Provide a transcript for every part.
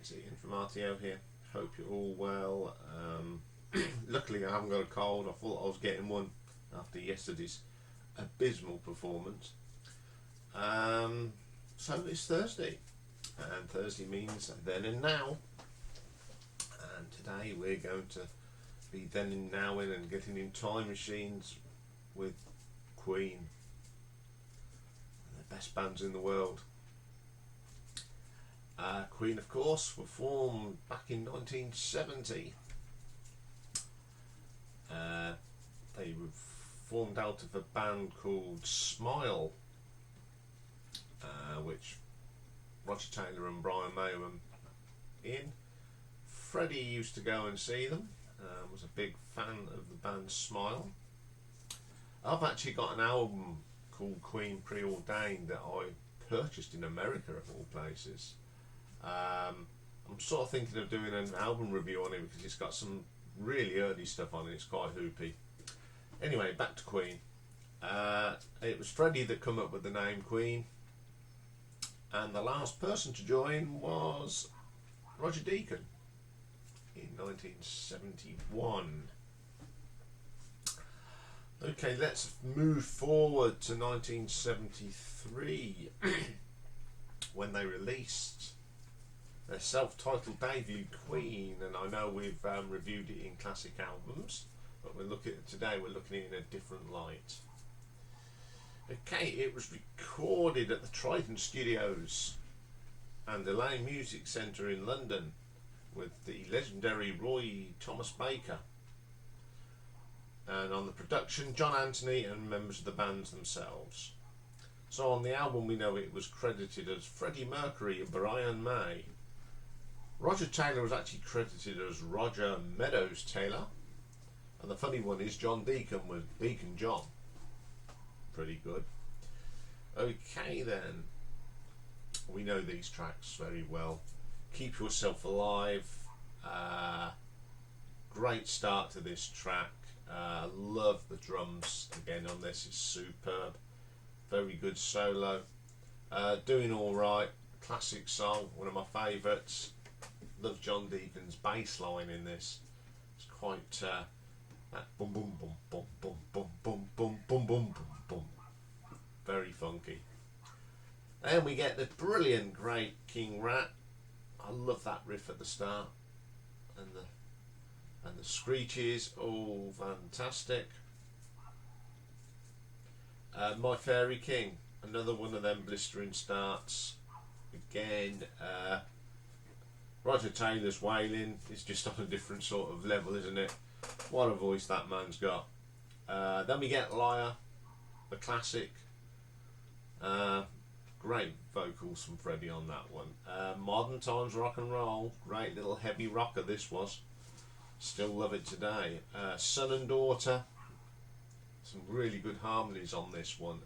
it's Ian from RTO here. Hope you're all well. Luckily I haven't got a cold. I thought I was getting one after yesterday's abysmal performance. So it's Thursday, and Thursday means then and now. And today we're going to be then and nowing and getting in time machines with Queen, the best bands in the world. Queen, of course, were formed back in 1970. They were formed out of a band called Smile, which Roger Taylor and Brian May were in. Freddie used to go and see them, was a big fan of the band Smile. I've actually got an album called Queen Preordained that I purchased in America, of all places. I'm sort of thinking of doing an album review on it because it's got some really early stuff on it. It's quite hoopy. Anyway, back to Queen. It was Freddie that come up with the name Queen, and the last person to join was Roger Deacon in 1971. Okay, let's move forward to 1973 when they released their self-titled debut, Queen, and I know we've reviewed it in classic albums, but we're looking at it in a different light. Okay, it was recorded at the Trident Studios and the Lane Music Centre in London with the legendary Roy Thomas Baker, and on the production John Anthony and members of the bands themselves. So on the album we know it was credited as Freddie Mercury and Brian May. Roger Taylor was actually credited as Roger Meadows Taylor, and the funny one is John Deacon was Deacon John. Pretty good. Okay then, we know these tracks very well. Keep Yourself Alive, great start to this track. Love the drums again on this, it's superb. Very good solo. Doing Alright, classic song, one of my favourites. Love John Deacon's bass line in this. It's quite that boom boom boom boom boom boom boom boom boom boom boom boom. Very funky. Then we get the brilliant, great King Rat. I love that riff at the start, and the screeches, all fantastic. My Fairy King, another one of them blistering starts. Again, Roger Taylor's wailing is just on a different sort of level, isn't it? What a voice that man's got. Then we get Liar, the classic. Great vocals from Freddie on that one. Modern Times Rock and Roll, great little heavy rocker this was. Still love it today. Son and Daughter, some really good harmonies on this one.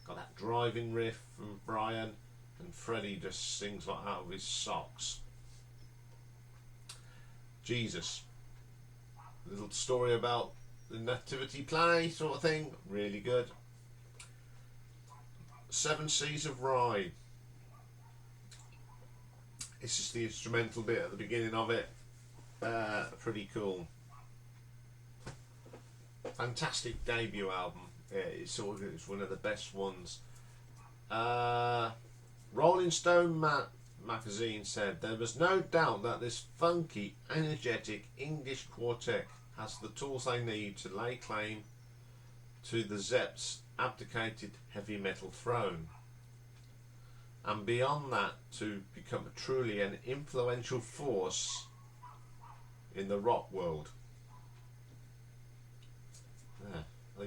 Got that driving riff from Brian, and Freddie just sings like out of his socks. Jesus, a little story about the nativity play sort of thing, really good. Seas of Rhye. This is the instrumental bit at the beginning of it. Pretty cool. Fantastic debut album. Yeah, it's one of the best ones. Rolling Stone magazine said there was no doubt that this funky, energetic English quartet has the tools they need to lay claim to the Zepp's abdicated heavy metal throne, and beyond that to become truly an influential force in the rock world. Yeah,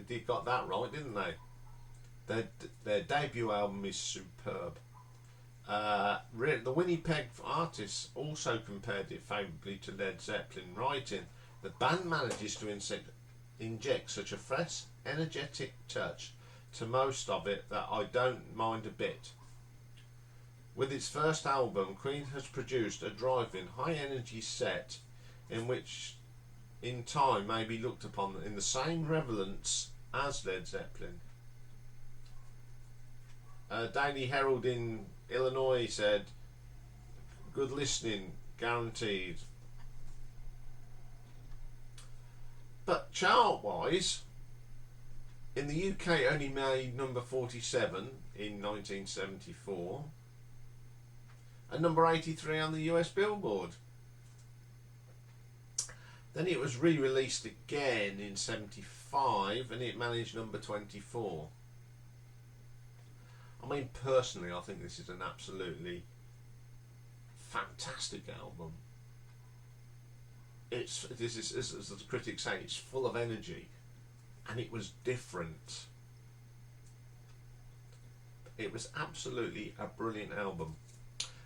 they got that right, didn't they? Their debut album is superb. The Winnipeg artists also compared it favourably to Led Zeppelin, writing, "The band manages to inject such a fresh, energetic touch to most of it that I don't mind a bit. With its first album, Queen has produced a driving, high-energy set in which in time may be looked upon in the same relevance as Led Zeppelin." Daily Herald in Illinois said good listening, guaranteed. But chart-wise, in the UK only made number 47 in 1974 and number 83 on the US Billboard. Then it was re-released again in 75 and it managed number 24. I mean, personally, I think this is an absolutely fantastic album. This is, as the critics say, it's full of energy, and it was different. It was absolutely a brilliant album.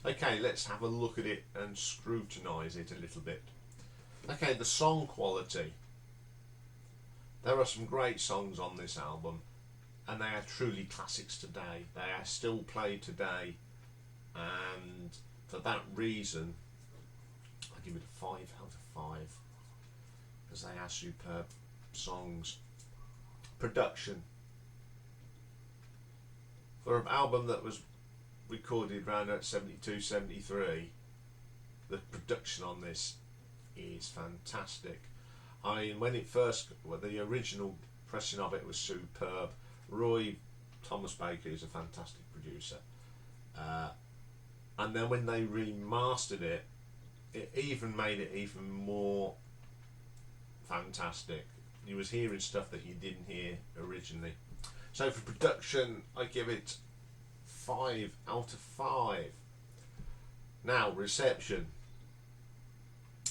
Okay, let's have a look at it and scrutinise it a little bit. Okay, the song quality. There are some great songs on this album, and they are truly classics today. They are still played today, and for that reason, I give it a 5 out of 5 because they are superb songs. Production. For an album that was recorded around at 72, 73, the production on this is fantastic. I mean, when it first, well, the original pressing of it was superb. Thomas Baker is a fantastic producer. And then when they remastered it, it even made it even more fantastic. You was hearing stuff that you didn't hear originally. So for production, I give it 5 out of 5. Now, reception.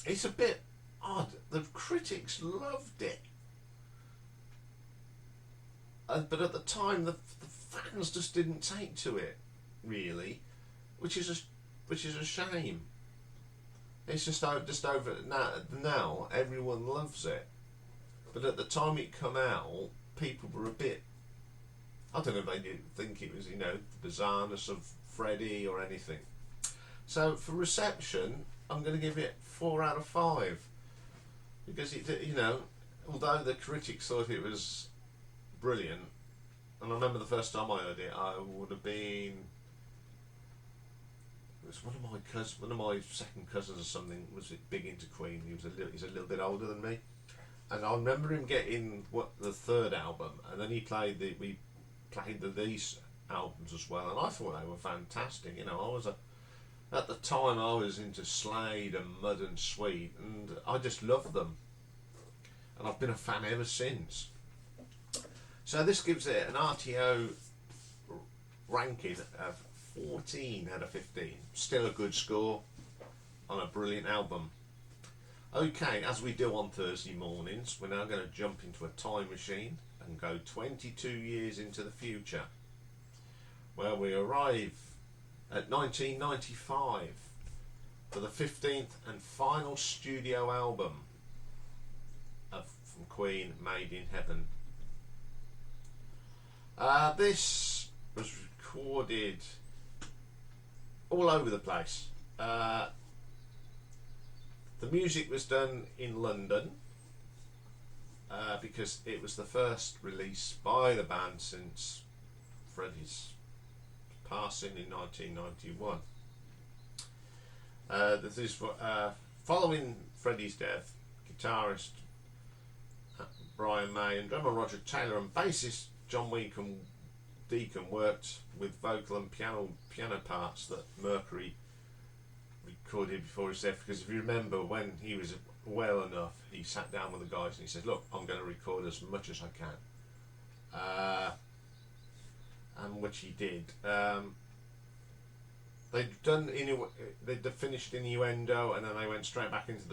It's a bit odd. The critics loved it. But at the time, the fans just didn't take to it, really, which is a shame. It's just over now. Everyone loves it, but at the time it come out, people were a bit. I don't know if they didn't think it was, the bizarreness of Freddie or anything. So for reception, I'm going to give it 4 out of 5 because it, although the critics thought it was brilliant, and I remember the first time I heard it, I would have been. It was one of my second cousins or something was big into Queen. He's a little bit older than me, and I remember him getting the third album, and then we played these albums as well, and I thought they were fantastic. At the time I was into Slade and Mud and Sweet, and I just loved them, and I've been a fan ever since. So this gives it an RTO ranking of 14 out of 15. Still a good score on a brilliant album. Okay, as we do on Thursday mornings, we're now going to jump into a time machine and go 22 years into the future, where we arrive at 1995 for the 15th and final studio album from Queen, Made in Heaven. This was recorded all over the place. The music was done in London because it was the first release by the band since Freddie's passing in 1991. This is following Freddie's death, guitarist Brian May and drummer Roger Taylor and bassist John Deacon worked with vocal and piano parts that Mercury recorded before his death, because if you remember, when he was well enough, he sat down with the guys and he said, look, I'm going to record as much as I can, and which he did. They'd finished Innuendo, and then they went straight back into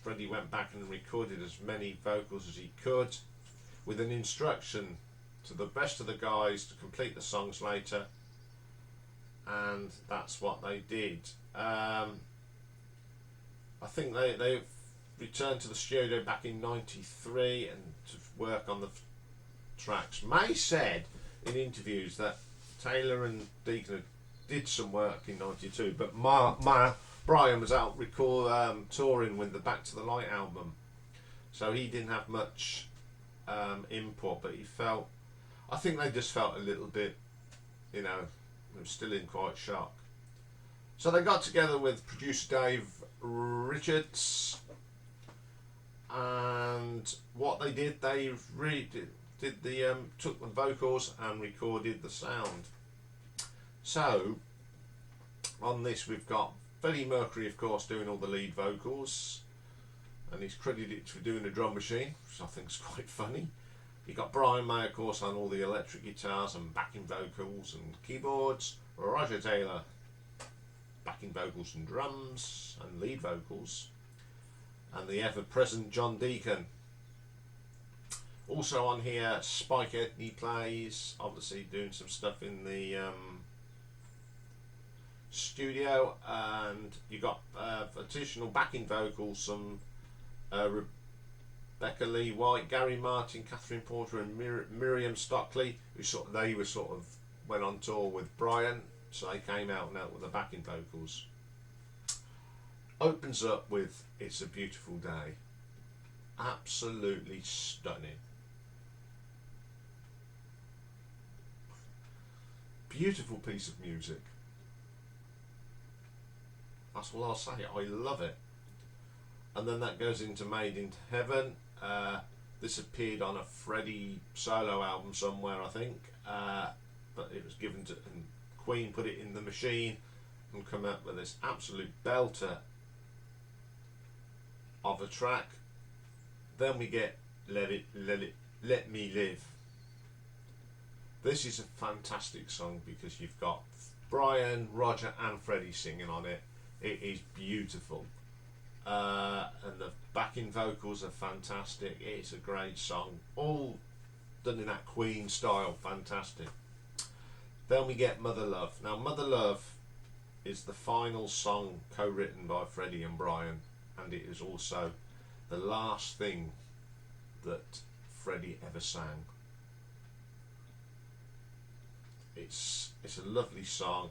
Freddie went back and recorded as many vocals as he could, with an instruction to the rest of the guys to complete the songs later, and that's what they did. I think they returned to the studio back in '93 and to work on the tracks. May said in interviews that Taylor and Deacon did some work in '92, but Brian was out touring with the Back to the Light album, so he didn't have much input, but I think they just felt a little bit, they were still in quite shock. So they got together with producer Dave Richards, and what they did, they took the vocals and recorded the sound. So on this we've got Freddie Mercury, of course, doing all the lead vocals, and he's credited for doing the drum machine, which I think is quite funny. You got Brian May, of course, on all the electric guitars and backing vocals and keyboards. Roger Taylor, backing vocals and drums and lead vocals, and the ever-present John Deacon. Also on here, Spike Edney plays, obviously doing some stuff in the studio, and you got additional backing vocals, some Rebecca Lee White, Gary Martin, Catherine Porter, and Miriam Stockley, who went on tour with Brian, so they came out with the backing vocals. Opens up with "It's a Beautiful Day," absolutely stunning. Beautiful piece of music. That's all I'll say. I love it. And then that goes into Made in Heaven. This appeared on a Freddie solo album somewhere, I think, but it was given to, and Queen put it in the machine and come up with this absolute belter of a track. Then we get Let Me Live. This is a fantastic song because you've got Brian, Roger and Freddie singing on it. It is beautiful, and the backing vocals are fantastic. It's a great song, all done in that Queen style, fantastic. Then we get Mother Love. Now Mother Love is the final song co-written by Freddie and Brian, and it is also the last thing that Freddie ever sang. It's a lovely song,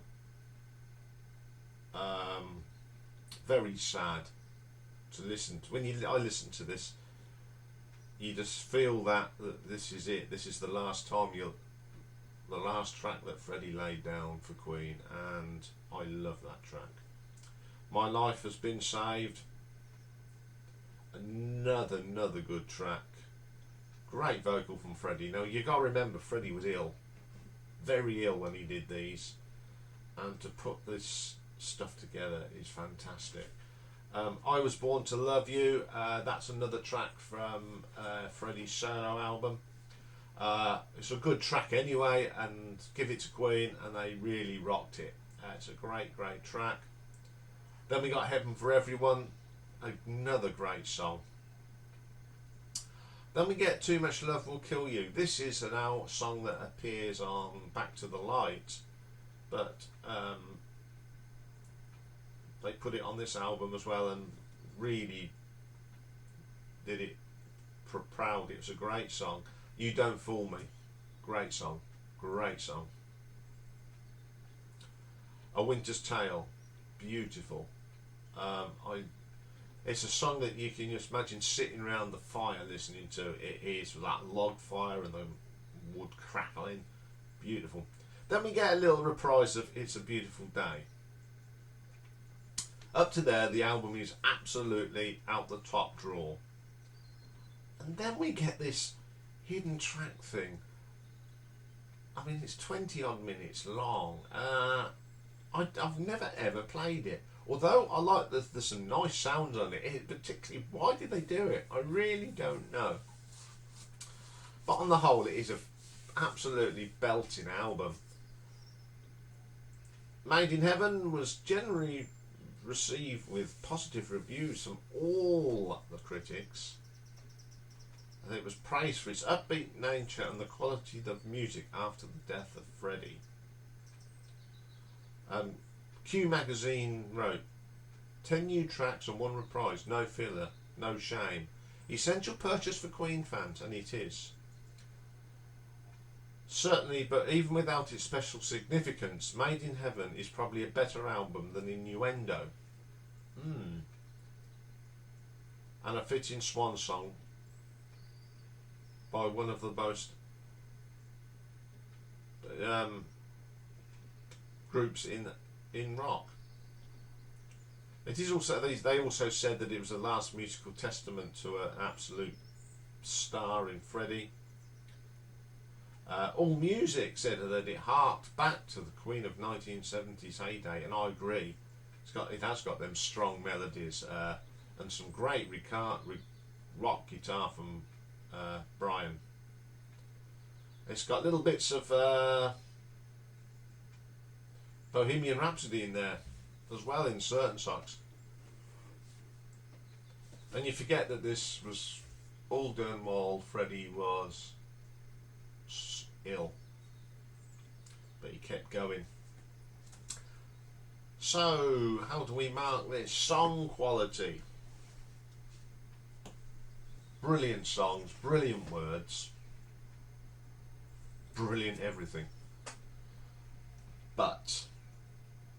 very sad to listen to. I listen to this, you just feel that this is it. This is the last time the last track that Freddie laid down for Queen, and I love that track. My Life Has Been Saved, another good track. Great vocal from Freddie. Now you got to remember, Freddie was ill, very ill when he did these, and to put this stuff together is fantastic. I Was Born to Love You, that's another track from Freddie's solo album. It's a good track anyway, and give it to Queen and they really rocked it. It's a great track. Then we got Heaven for Everyone, another great song. Then we get Too Much Love Will Kill You. This is an song that appears on Back to the Light, but they put it on this album as well and really did it proud. It was a great song. You Don't Fool Me, great song. A Winter's Tale, beautiful. It's a song that you can just imagine sitting around the fire listening to. It is that log fire and the wood crackling, beautiful. Then we get a little reprise of It's a Beautiful Day. Up to there, the album is absolutely out the top drawer. And then we get this hidden track thing. I mean, it's 20 odd minutes long. I've never ever played it. Although I like there's some nice sounds on it. Particularly, why did they do it? I really don't know. But on the whole, it is a absolutely belting album. Made in Heaven was generally received with positive reviews from all the critics, and it was praised for its upbeat nature and the quality of music after the death of Freddie. Q magazine wrote, 10 new tracks and 1 reprise, no filler, no shame. Essential purchase for Queen fans, and it is. Certainly, but even without its special significance, Made in Heaven is probably a better album than Innuendo. And a fitting swan song by one of the most groups in rock. It is also, they also said that it was the last musical testament to an absolute star in Freddie. All Music said that it harked back to the Queen of 1970s heyday, and I agree. It has got them strong melodies and some great rock guitar from Brian. It's got little bits of Bohemian Rhapsody in there as well in certain songs. And you forget that this was all done while Freddie was ill, but he kept going. So, how do we mark this? Song quality. Brilliant songs, brilliant words, brilliant everything. But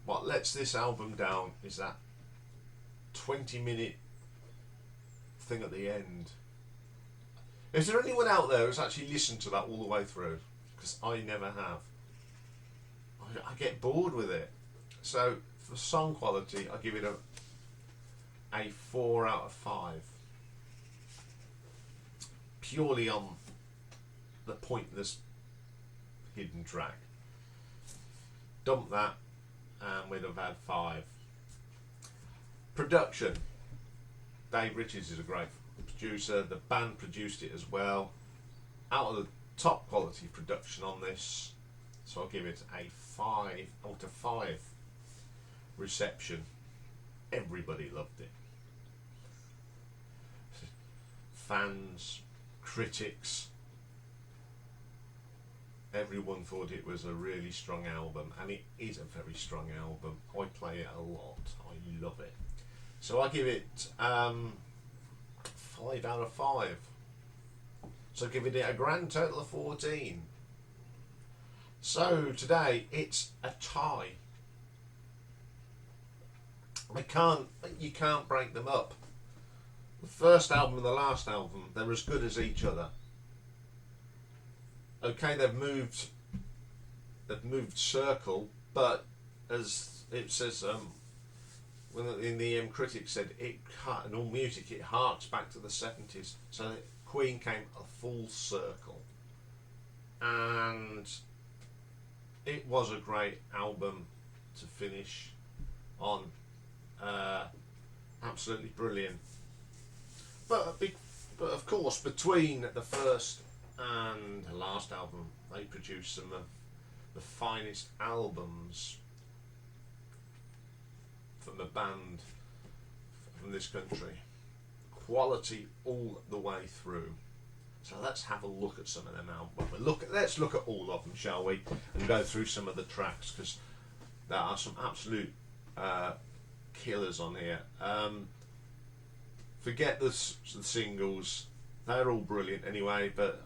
what lets this album down is that 20-minute thing at the end. Is there anyone out there who's actually listened to that all the way through? Because I never have. I get bored with it. So for song quality, I give it a 4 out of 5. Purely on the pointless hidden track. Dump that and we'd have had 5. Production. Dave Richards is a great producer. The band produced it as well. Out of the top quality production on this, so I'll give it a 5 out of 5. Reception. Everybody loved it. Fans, critics, everyone thought it was a really strong album, and it is a very strong album. I play it a lot. I love it. So I give it 5 out of 5. So giving it a grand total of 14. So today it's a tie. You can't break them up. The first album and the last album, they're as good as each other. Okay, they've moved circle, but as it says, when in the critics said in All Music, it harks back to the 70s. So Queen came a full circle, and it was a great album to finish on. Absolutely brilliant. But of course, between the first and the last album, they produced some of the finest albums from the band from this country. Quality all the way through. So let's have a look at some of them albums. Let's look at all of them, shall we? And go through some of the tracks, because there are some absolute killers on here. Forget the singles; they're all brilliant anyway. But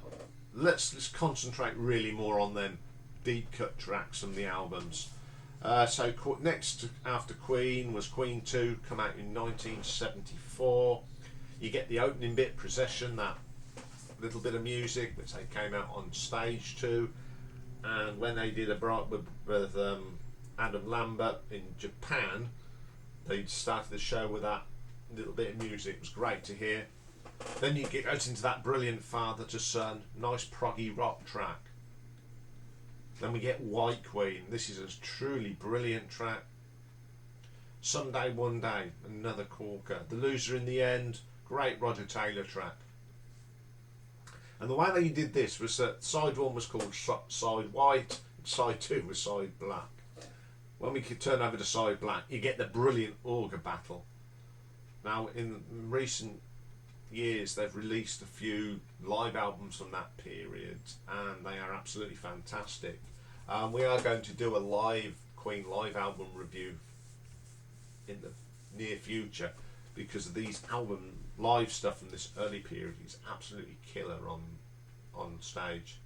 let's concentrate really more on them deep cut tracks from the albums. So next after Queen was Queen 2, come out in 1974. You get the opening bit, Procession, that little bit of music which they came out on stage to, and when they did a bright with Adam Lambert in Japan, they started the show with that little bit of music. It was great to hear. Then you get out into that brilliant Father to Son, nice proggy rock track. Then we get White Queen. This is a truly brilliant track. Someday One Day, another corker. The Loser in the End, great Roger Taylor track. And the way they did this was that side 1 was called Side White, side 2 was Side Black. When we could turn over to Side Black, you get the brilliant Auger Battle. Now, in recent years, they've released a few live albums from that period, and they are absolutely fantastic. We are going to do a Queen live album review in the near future, because of these album live stuff from this early period is absolutely killer on stage.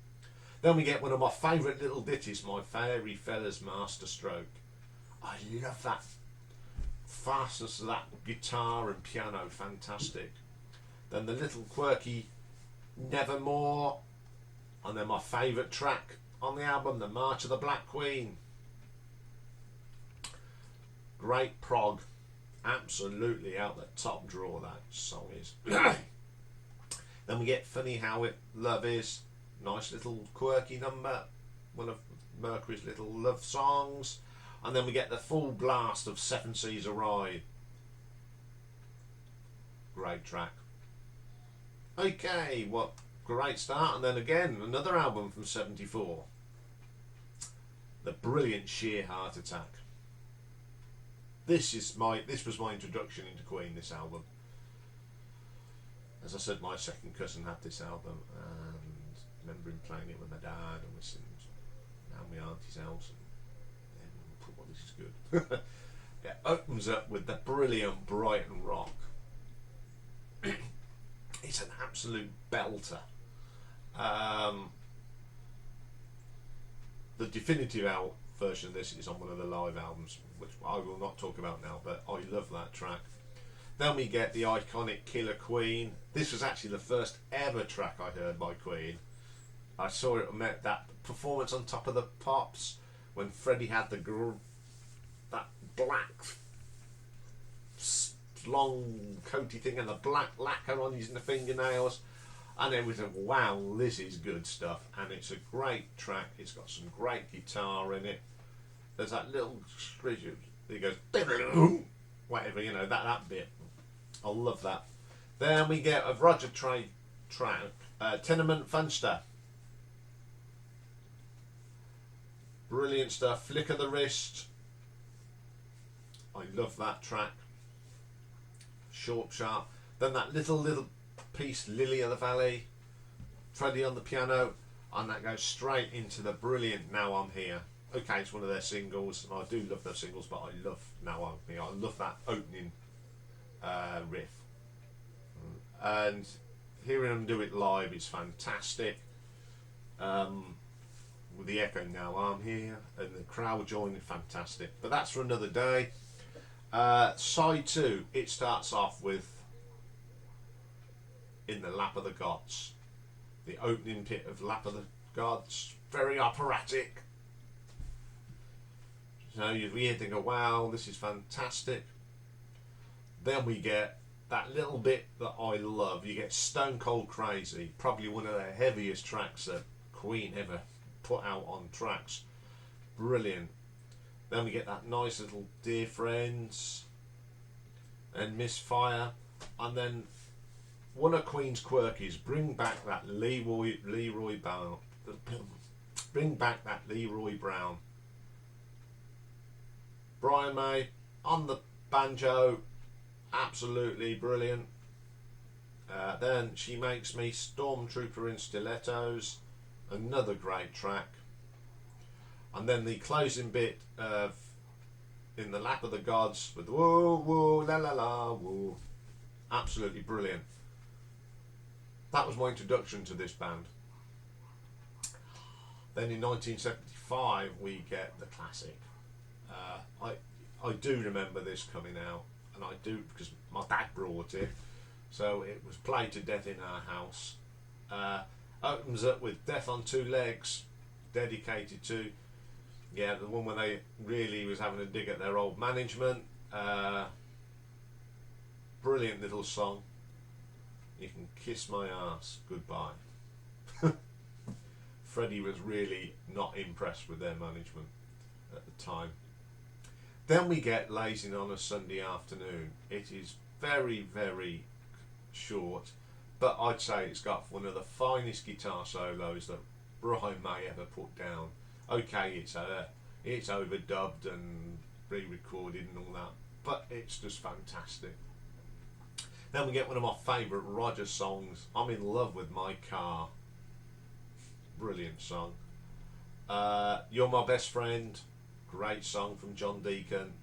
Then we get one of my favourite little ditties, My Fairy Fella's Masterstroke. I love that fastness of that guitar and piano, fantastic. Then the little quirky Nevermore, and then my favourite track on the album, The March of the Black Queen. Great prog, Absolutely out the top drawer that song is. Then we get Funny How It Love Is. Nice little quirky number. One of Mercury's little love songs. And then we get the full blast of Seas of Rhye. Great track. Okay, what great start. And then again, another album from 74. The brilliant Sheer Heart Attack. This was my introduction into Queen, this album. As I said, my second cousin had this album, and I remember him playing it with my dad, and we sitting around my auntie's house, and well, this is good. It opens up with the brilliant Brighton Rock. It's an absolute belter. The definitive version of this is on one of the live albums, which I will not talk about now, but I love that track. Then we get the iconic Killer Queen. This was actually the first ever track I heard by Queen. I saw it, met that performance on Top of the Pops when Freddie had that black long coaty thing and the black lacquer on his fingernails, and it was wow, this is good stuff. And it's a great track. It's got some great guitar in it. There's that little screech that goes whatever, you know, that bit. I love that. Then we get a Roger track, Tenement Funster. Brilliant stuff. Flick of the Wrist. I love that track. Short, sharp. Then that little piece, Lily of the Valley. Freddie on the piano. And that goes straight into the brilliant Now I'm Here. Okay, it's one of their singles, and I do love their singles, but I love Now I'm Here. I love that opening riff. And hearing them do it live is fantastic. With the echo, Now I'm Here, and the crowd joining, fantastic. But that's for another day. Side 2, it starts off with In the Lap of the Gods. The opening bit of Lap of the Gods, very operatic. So you hear and go, wow, this is fantastic. Then we get that little bit that I love. You get Stone Cold Crazy, probably one of the heaviest tracks that Queen ever put out on tracks. Brilliant. Then we get that nice little Dear Friends and Misfire, and then one of Queen's quirkies, bring back that Leroy Brown. Bring back that Leroy Brown. Brian May on the banjo, absolutely brilliant. Then She Makes Me, Stormtrooper in Stilettos, another great track. And then the closing bit of In the Lap of the Gods with whoa, whoa, la la la, whoa. Absolutely brilliant. That was my introduction to this band. Then in 1975 we get the classic. I do remember this coming out, and I do because my dad brought it, so it was played to death in our house. Opens up with Death on Two Legs, dedicated to the one where they really was having a dig at their old management. Brilliant little song. You Can Kiss My Ass Goodbye. Freddie was really not impressed with their management at the time. Then we get Lazing on a Sunday Afternoon. It is very, very short, but I'd say it's got one of the finest guitar solos that Brian May ever put down. Okay, it's overdubbed and re-recorded and all that, but it's just fantastic. Then we get one of my favourite Roger songs, I'm in Love with My Car. Brilliant song. You're My Best Friend, great song from John Deacon.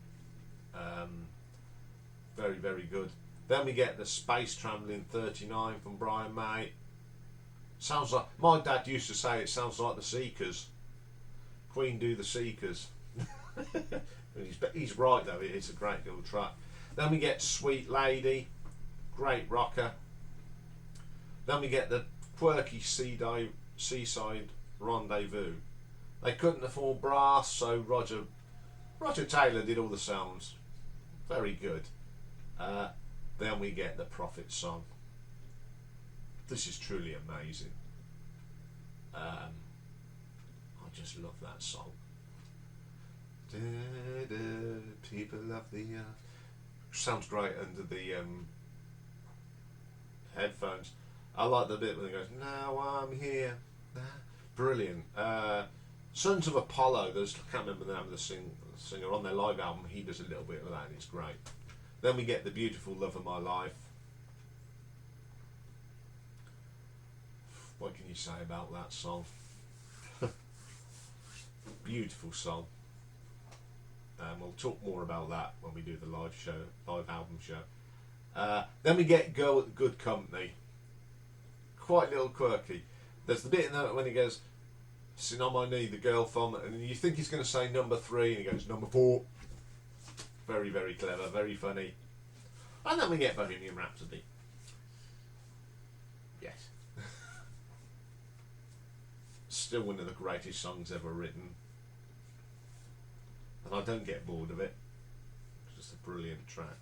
Very, very good. Then we get the Space Trambling 39 from Brian May. Sounds like, my dad used to say it sounds like the Seekers. Queen do the Seekers. He's right though, it is a great little track. Then we get Sweet Lady, great rocker. Then we get the quirky Seaside Rendezvous. They couldn't afford brass, so Roger Taylor did all the sounds. Very good. Then we get the Prophet song. This is truly amazing. I just love that song. People of the earth. Sounds great under the headphones. I like the bit when it goes, now I'm here. Brilliant. Sons of Apollo, I can't remember the name of the singer on their live album, he does a little bit of that and it's great. Then we get the beautiful Love of My Life. What can you say about that song? Beautiful song. We'll talk more about that when we do the live album show. Then we get Girl with Good Company. Quite a little quirky. There's the bit in there when he goes, sitting on my knee, the girl from, and you think he's going to say number 3, and he goes, number 4. Very, very clever, very funny. And then we get Bohemian Rhapsody. Yes. Still one of the greatest songs ever written. And I don't get bored of it. It's just a brilliant track.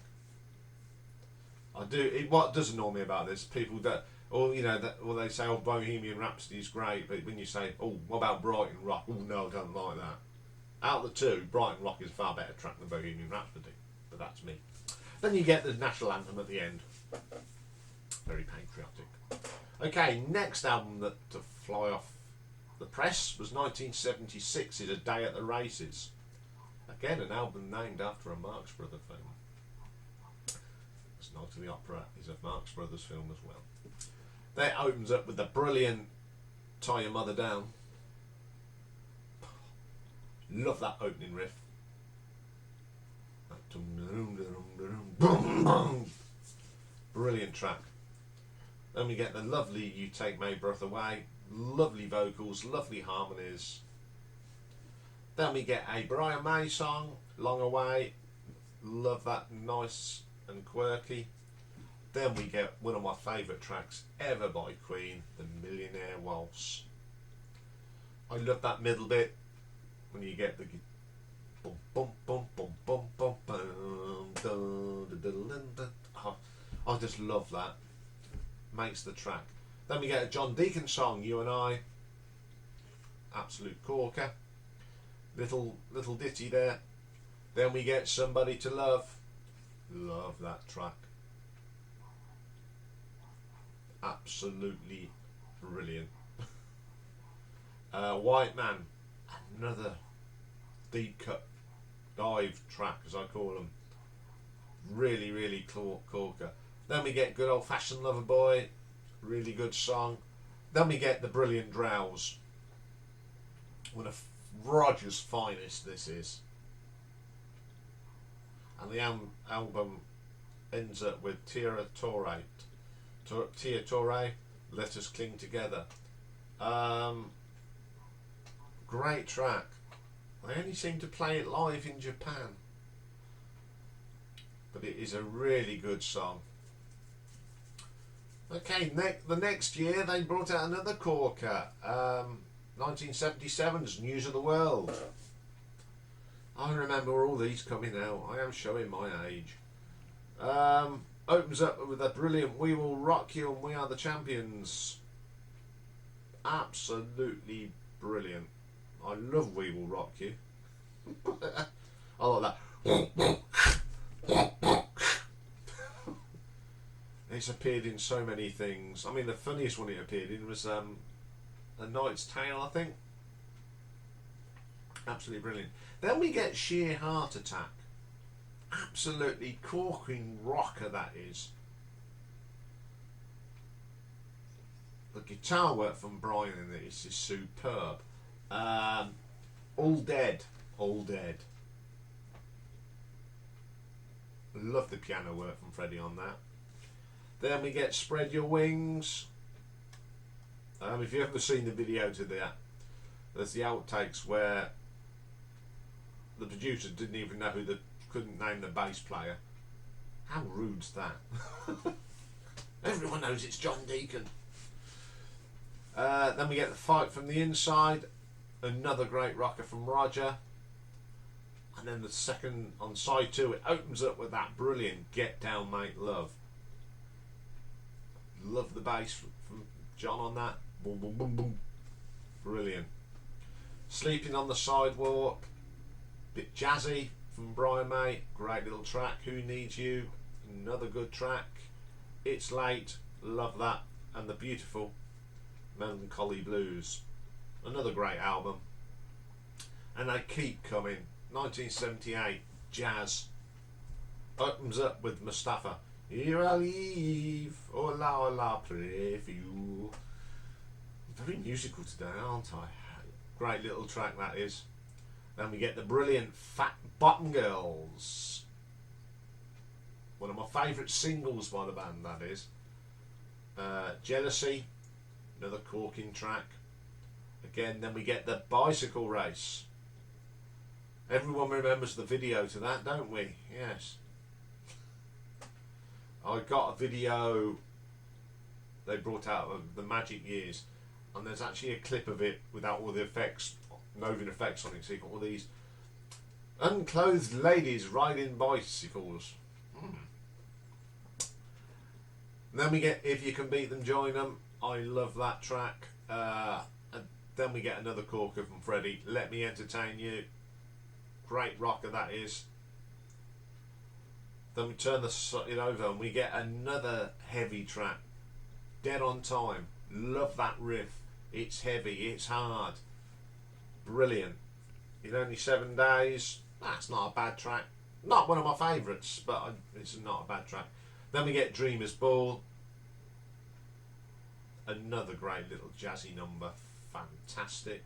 What does annoy me about this, people that, or you know, they say, oh, Bohemian Rhapsody is great, but when you say, oh, what about Brighton Rock? Oh no, I don't like that. Out of the two, Brighton Rock is a far better track than Bohemian Rhapsody, but that's me. Then you get the national anthem at the end. Very patriotic. Okay, next album to fly off the press was 1976's A Day at the Races. Again, an album named after a Marx Brothers film. Night of the Opera is a Marx Brothers film as well. That opens up with the brilliant Tie Your Mother Down. Love that opening riff. Brilliant track. Then we get the lovely You Take My Breath Away. Lovely vocals, lovely harmonies. Then we get a Brian May song, Long Away. Love that, nice and quirky. Then we get one of my favourite tracks ever by Queen, the Millionaire Waltz. I love that middle bit when you get the bum bum bum bum bum bum bum. I just love that. Makes the track. Then we get a John Deacon song, You and I. Absolute corker. Little ditty there. Then we get Somebody to Love. Love that track. Absolutely brilliant. White Man, another deep cut dive track, as I call them. Really, really corker. Then we get Good Old Fashioned Lover Boy, really good song. Then we get the brilliant Drowse. One of Roger's finest this is. And the album ends up with Tia Torre, Let Us Cling Together. Great track. They only seem to play it live in Japan, but it is a really good song. Okay, the next year they brought out another corker. 1977's News of the World. I remember all these coming out. I am showing my age. Opens up with a brilliant We Will Rock You and We Are the Champions. Absolutely brilliant. I love We Will Rock You. I like that. It's appeared in so many things. I mean, the funniest one it appeared in was A Knight's Tale, I think. Absolutely brilliant. Then we get Sheer Heart Attack. Absolutely corking rocker that is. The guitar work from Brian in this is superb. All Dead. Love the piano work from Freddie on that. Then we get Spread Your Wings. If you've ever seen the video to that, there's the outtakes where the producer didn't even know couldn't name the bass player. How rude's that? Everyone knows it's John Deacon. Then we get The Fight from the Inside. Another great rocker from Roger. And then the second, on side 2, it opens up with that brilliant Get Down Mate Love. Love the bass from John on that. Boom, boom, boom, boom. Brilliant. Sleeping on the Sidewalk, bit jazzy from Brian May. Great little track. Who Needs You, another good track. It's Late, love that. And the beautiful Melancholy Blues, another great album. And they keep coming. 1978, jazz. Opens up with Mustafa. Here I leave, oh la la, pray for you. Very musical today, aren't I? Great little track that is. Then we get the brilliant Fat Bottom Girls. One of my favourite singles by the band, that is. Jealousy, another corking track. Again, then we get the Bicycle Race. Everyone remembers the video to that, don't we? Yes. I got a video they brought out of the Magic Years, and there's actually a clip of it without all the effects, moving effects on it. So you've got all these unclothed ladies riding bicycles. Then we get If You Can Beat Them, Join Them. I love that track. And then we get another corker from Freddie, Let Me Entertain You. Great rocker that is. Then we turn it over and we get another heavy track, Dead on Time. Love that riff. It's heavy, it's hard, brilliant. In Only 7 Days, that's not a bad track. Not one of my favourites, but it's not a bad track. Then we get Dreamer's Ball, another great little jazzy number, fantastic.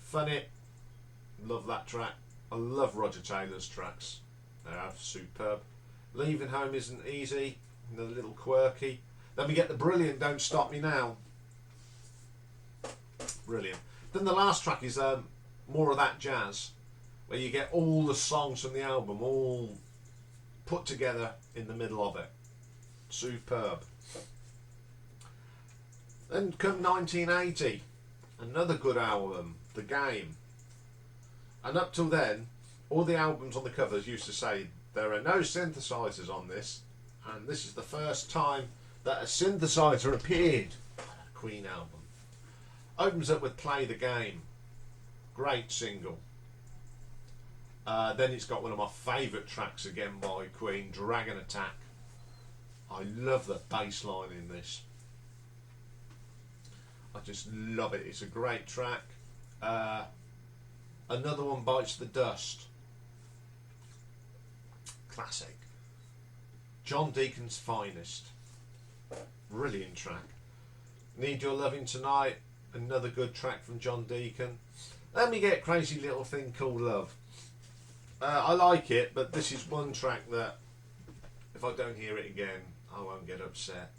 Funny, love that track. I love Roger Taylor's tracks. They're superb. Leaving Home Isn't Easy, another little quirky. Then we get the brilliant Don't Stop Me Now. Brilliant. Then the last track is more of that jazz, where you get all the songs from the album all put together in the middle of it. Superb. Then come 1980, another good album, The Game. And up till then, all the albums on the covers used to say there are no synthesizers on this, and this is the first time that a synthesizer appeared on a Queen album. Opens up with Play the Game, great single. Then it's got one of my favourite tracks again by Queen, Dragon Attack. I love the bass line in this. I just love it. It's a great track. Another one, Bites the Dust. Classic. John Deacon's Finest. Brilliant track. Need Your Loving Tonight. Another good track from John Deacon. Then we get Crazy Little Thing Called Love. I like it, but this is one track that if I don't hear it again, I won't get upset.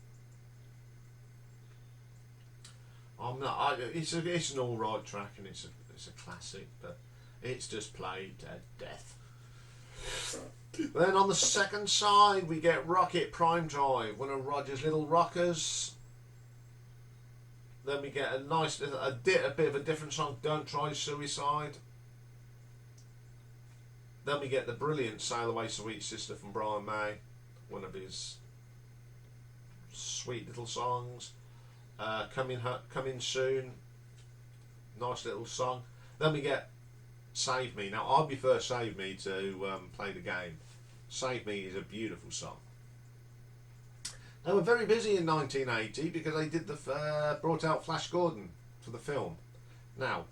I'm not. It's an all right track and it's a classic, but it's just played to death. Then on the second side, we get Rocket Prime Drive, one of Roger's little rockers. Then we get a nice, a bit of a different song, Don't Try Suicide. Then we get the brilliant Sail Away Sweet Sister from Brian May, one of his sweet little songs. Coming Soon, nice little song. Then we get Save Me. Now I prefer Save Me to Play the Game. Save Me is a beautiful song. They were very busy in 1980 because they did brought out Flash Gordon for the film. Now,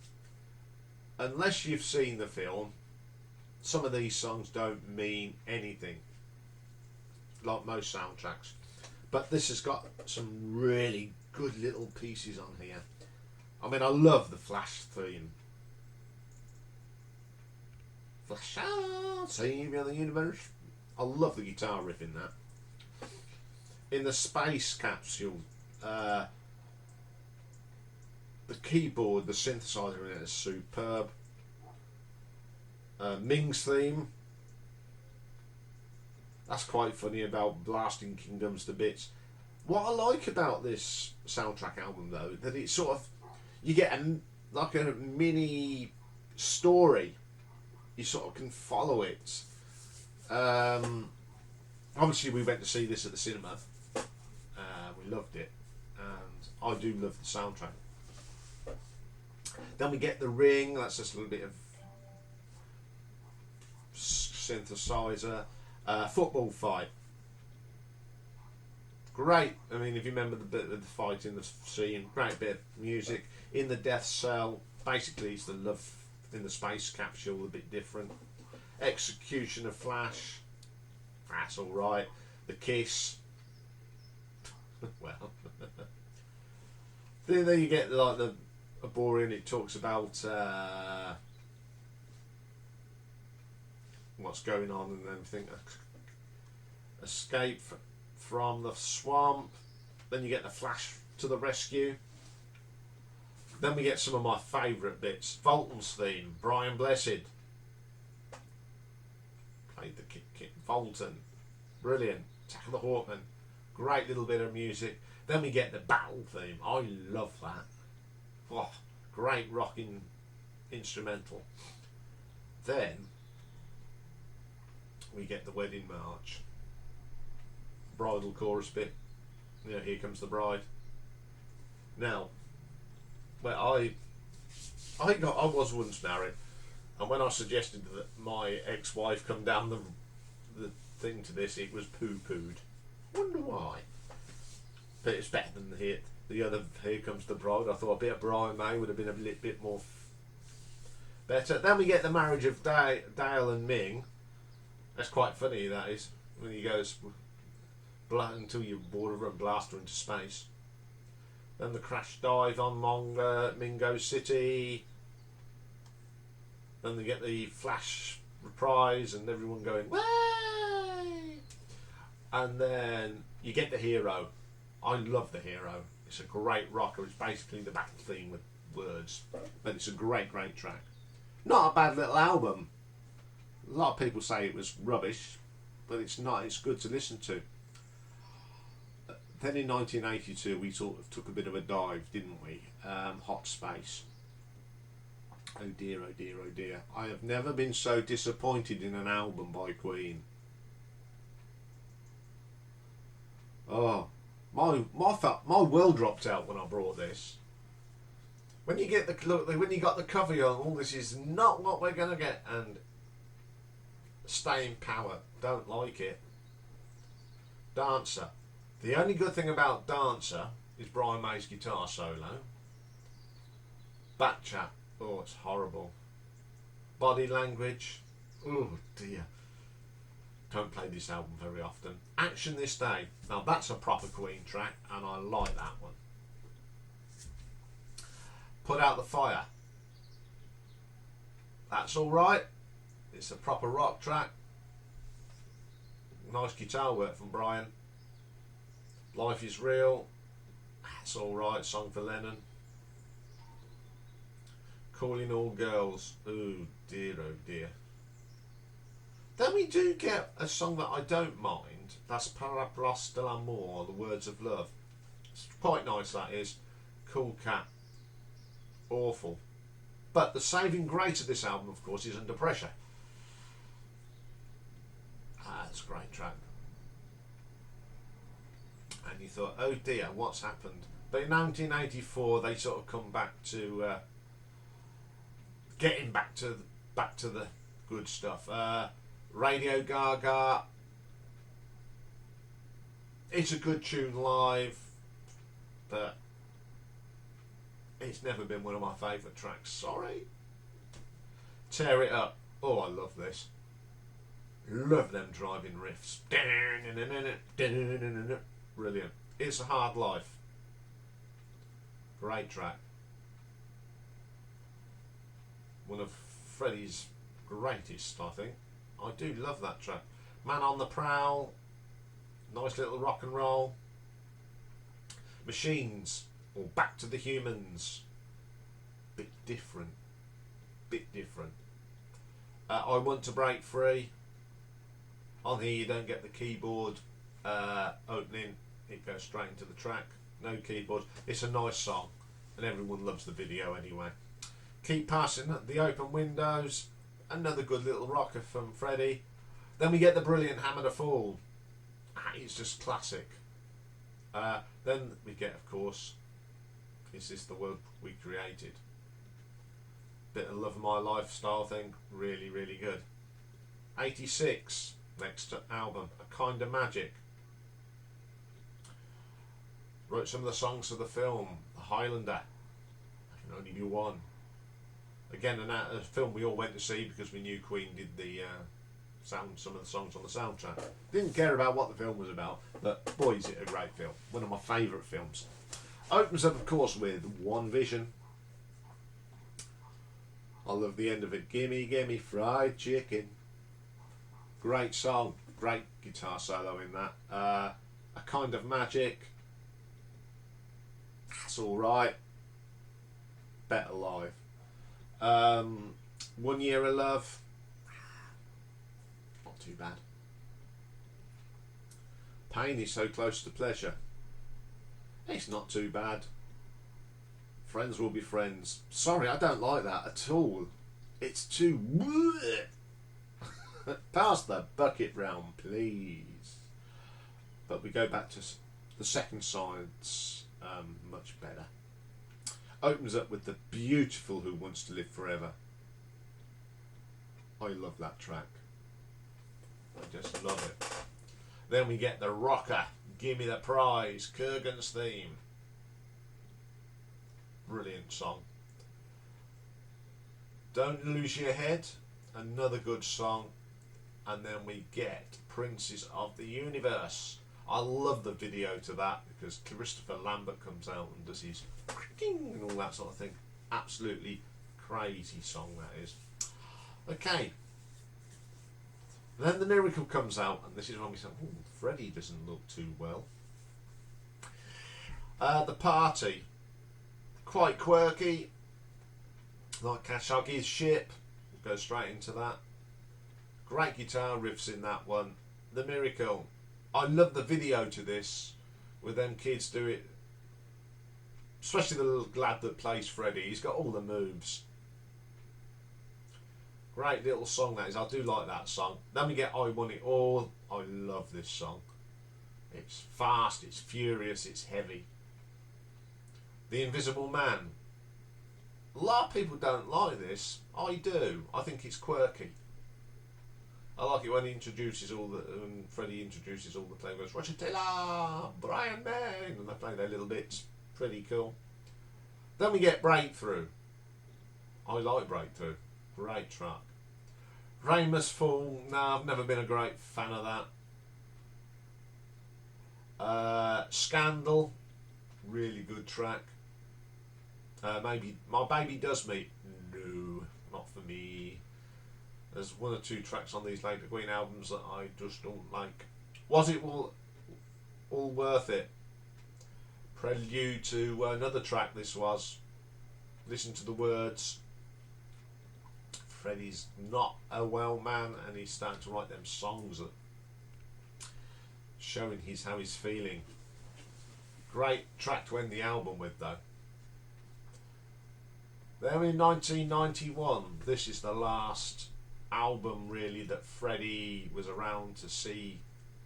unless you've seen the film, some of these songs don't mean anything, like most soundtracks. But this has got some really good little pieces on here. I mean, I love the Flash theme. Flash out, savior of the universe. I love the guitar riff in that. In the space capsule, the keyboard, the synthesizer in it is superb. Ming's theme, that's quite funny, about blasting kingdoms to bits. What I like about this soundtrack album though, that it's sort of, you get like a mini story you sort of can follow it. Obviously, we went to see this at the cinema. We loved it, and I do love the soundtrack. Then we get The Ring. That's just a little bit of synthesizer. Football fight. Great. I mean, if you remember the bit of the fight in the scene, great bit of music. In the Death Cell, basically it's the love in the space capsule, a bit different. Execution of Flash, that's all right. The Kiss, well, then you get like the boring. It talks about what's going on and everything. Escape from the swamp. Then you get the Flash to the rescue. Then we get some of my favourite bits. Fulton's theme, Brian Blessed. Played the kick. Fulton, brilliant. Attack of the Hawkmen, great little bit of music. Then we get the battle theme. I love that. Oh, great rocking instrumental. Then we get the wedding march. Bridal chorus bit. You know, Here Comes the Bride. Now, well, I was once married, and when I suggested that my ex-wife come down the thing to this, it was poo-pooed. Wonder why. But it's better than the other Here Comes the Bride. I thought a bit of Brian May would have been a little bit more better. Then we get the marriage of Dale and Ming. That's quite funny, that is, when he goes until you board her and blast her into space. Then the crash dive on Mingo City. Then they get the Flash reprise and everyone going, way! And then you get the Hero. I love the Hero. It's a great rocker. It's basically the battle theme with words. But it's a great track. Not a bad little album. A lot of people say it was rubbish, but it's not. It's good to listen to. Then in 1982 we sort of took a bit of a dive, didn't we? Hot Space. Oh dear, oh dear, oh dear. I have never been so disappointed in an album by Queen. Oh, my world dropped out when I brought this. When you get when you got the cover on, all this is not what we're gonna get, and Stay in Power, don't like it. Dancer. The only good thing about Dancer is Brian May's guitar solo. Back Chat, oh, it's horrible. Body Language, oh dear. Don't play this album very often. Action This Day, now that's a proper Queen track, and I like that one. Put Out the Fire, that's alright. It's a proper rock track. Nice guitar work from Brian. Life Is Real, that's alright, song for Lennon. Calling All Girls, oh dear, oh dear. Then we do get a song that I don't mind, that's Paraplos de l'Amour, The Words of Love. It's quite nice, that is. Cool Cat, awful. But the saving grace of this album, of course, is Under Pressure. That's a great track. And you thought, oh dear, what's happened? But in 1984 they sort of come back to getting back to the good stuff. Radio Gaga, it's a good tune live, but it's never been one of my favourite tracks, sorry. Tear It Up, oh, I love this. Love them driving riffs. Brilliant. It's a Hard Life. Great track. One of Freddie's greatest, I think. I do love that track. Man on the Prowl. Nice little rock and roll. Machines. Or Back to the Humans. Bit different. I Want to Break Free. On here you don't get the keyboard opening. It goes straight into the track. No keyboard. It's a nice song, and everyone loves the video anyway. Keep Passing the Open Windows. Another good little rocker from Freddie. Then we get the brilliant Hammer to Fall. It's just classic. Then we get, of course, Is This the World We Created? Bit of Love of My Lifestyle thing. Really, really good. 86, next album, A Kind of Magic. Wrote some of the songs for the film, The Highlander. I Can Only Be One. Again, a film we all went to see because we knew Queen did the some of the songs on the soundtrack. Didn't care about what the film was about, but boy is it a great film. One of my favourite films. Opens up, of course, with One Vision. I love the end of it. Gimme, gimme fried chicken. Great song, great guitar solo in that. A Kind of Magic. That's alright. Better Live. 1 Year of Love. Not too bad. Pain Is So Close to Pleasure. It's not too bad. Friends Will Be Friends. Sorry, I don't like that at all. It's too... Pass the bucket round, please. But we go back to the second side's much better. Opens up with the beautiful Who Wants to Live Forever. I love that track. I just love it. Then we get the rocker, Gimme the Prize, Kurgan's theme. Brilliant song. Don't Lose Your Head, another good song. And then we get Princes of the Universe. I love the video to that because Christopher Lambert comes out and does his and all that sort of thing. Absolutely crazy song that is. Okay. Then The Miracle comes out, and this is when we say, oh, Freddie doesn't look too well. The Party. Quite quirky. Like Khashoggi's Ship. We'll go straight into that. Great guitar riffs in that one. The Miracle. I love the video to this, with them kids do it, especially the little lad that plays Freddie. He's got all the moves. Great little song that is. I do like that song. Then we get I Want It All. I love this song. It's fast, it's furious, it's heavy. The Invisible Man. A lot of people don't like this. I do. I think it's quirky. I like it when he introduces all the, Freddie introduces all the players. Roger Taylor, Brian May, and they play their little bits. Pretty cool. Then we get Breakthrough. I like Breakthrough. Great track. Rain Must Fall. No, I've never been a great fan of that. Scandal. Really good track. Maybe My Baby Does Me. No, not for me. There's one or two tracks on these later Queen albums that I just don't like. Was it all worth it? Prelude to another track this was. Listen to the words. Freddie's not a well man and he's starting to write them songs that showing how he's feeling. Great track to end the album with though. Then in 1991, this is the last album really that Freddie was around to see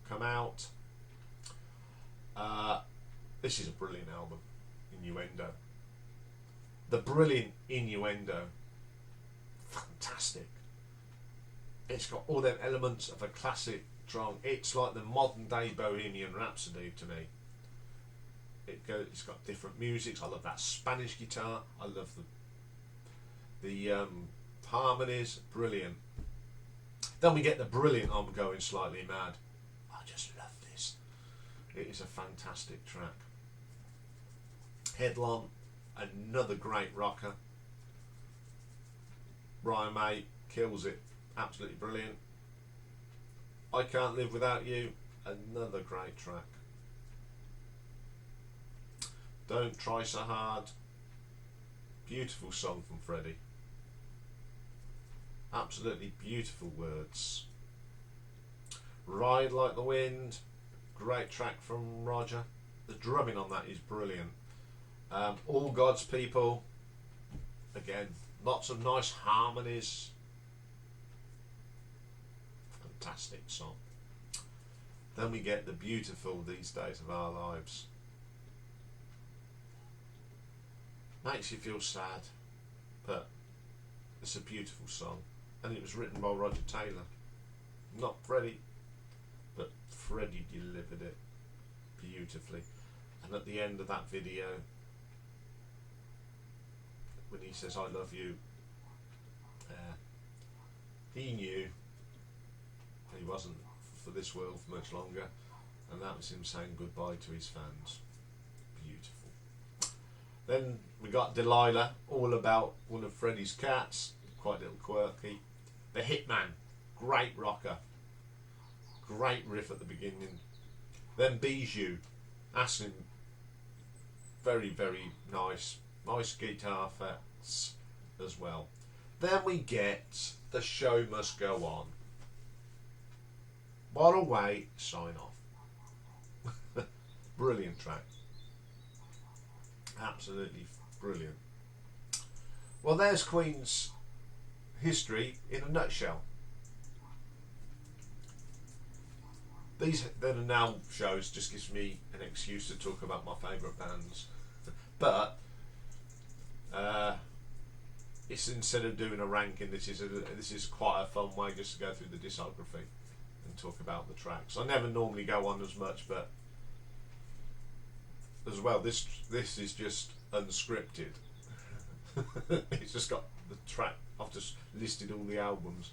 come out. This is a brilliant album, Innuendo. The brilliant Innuendo. Fantastic. It's got all them elements of a classic drum. It's like the modern day Bohemian Rhapsody to me. It's got different musics. I love that Spanish guitar. I love the harmonies. Brilliant. Then we get the brilliant I'm Going Slightly Mad. I just love this. It is a fantastic track. Headlong, another great rocker. Brian May kills it. Absolutely brilliant. I Can't Live Without You, another great track. Don't Try So Hard. Beautiful song from Freddie. Absolutely beautiful words. Ride Like the Wind, great track from Roger. The drumming on that is brilliant. All God's People, again, lots of nice harmonies. fantastic song. Then we get the beautiful These Days of Our Lives. Makes you feel sad, but it's a beautiful song, and it was written by Roger Taylor, not Freddie, but Freddie delivered it beautifully. And at the end of that video, when he says I love you, he knew he wasn't for this world for much longer, and that was him saying goodbye to his fans. Beautiful. Then we got Delilah, all about one of Freddie's cats, quite a little quirky. The Hitman, great rocker, great riff at the beginning. Then Bijou, Ashley, very, very nice guitar effects as well. Then we get The Show Must Go On. What a way to sign off. Brilliant track. Absolutely brilliant. Well, there's Queen's history in a nutshell. These that are now shows just gives me an excuse to talk about my favourite bands, but it's, instead of doing a ranking, this is quite a fun way just to go through the discography and talk about the tracks. I never normally go on as much, but as well, this is just unscripted. It's just got the track. I've just listed all the albums,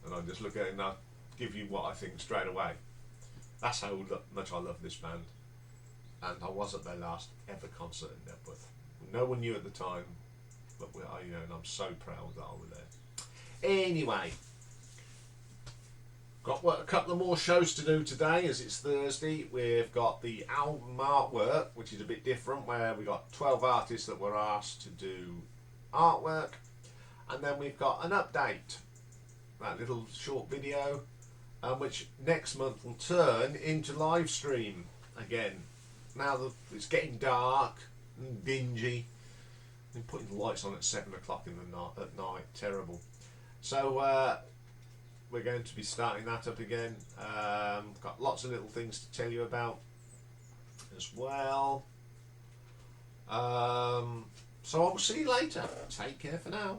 and I just look at it and I give you what I think straight away. That's how much I love this band, and I was at their last ever concert in Nebworth. No one knew at the time, but and I'm so proud that I was there. Anyway, got a couple of more shows to do today, as it's Thursday. We've got the album artwork, which is a bit different, where we got 12 artists that were asked to do artwork, and then we've got an update, that little short video, which next month will turn into live stream again. Now that it's getting dark and dingy, and putting the lights on at 7 o'clock at night, terrible. So we're going to be starting that up again. Got lots of little things to tell you about as well. So I'll see you later. Take care for now.